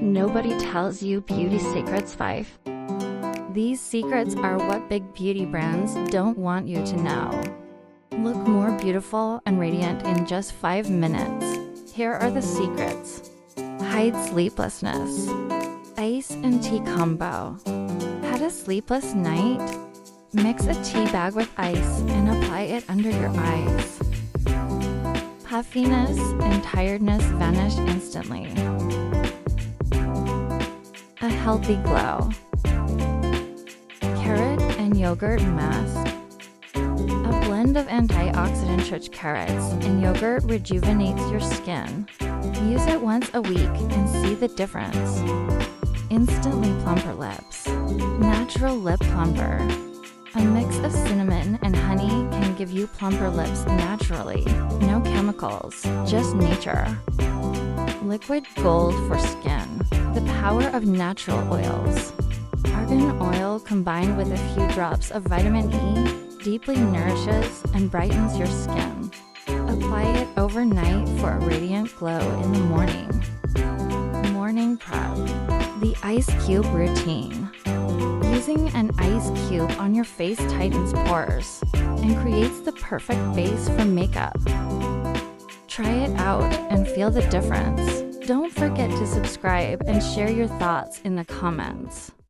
Nobody tells you beauty secrets 5. These secrets are what big beauty brands don't want you to know. Look more beautiful and radiant in just 5 minutes. Here are the secrets. Hide sleeplessness. Ice and tea combo. Had a sleepless night? Mix a tea bag with ice and apply it under your eyes. Puffiness and tiredness vanish instantly. A healthy glow. Carrot and yogurt mask. A blend of antioxidant-rich carrots and yogurt rejuvenates your skin. Use it once a week and see the difference. Instantly plumper lips. Natural lip plumper. A mix of cinnamon and honey can give you plumper lips naturally. No chemicals, just nature. Liquid gold for skin. The power of natural oils. Argan oil combined with a few drops of vitamin E deeply nourishes and brightens your skin. Apply it overnight for a radiant glow in the morning. Morning prep. The ice cube routine. Using an ice cube on your face tightens pores and creates the perfect base for makeup. Try it out and feel the difference. Don't forget to subscribe and share your thoughts in the comments.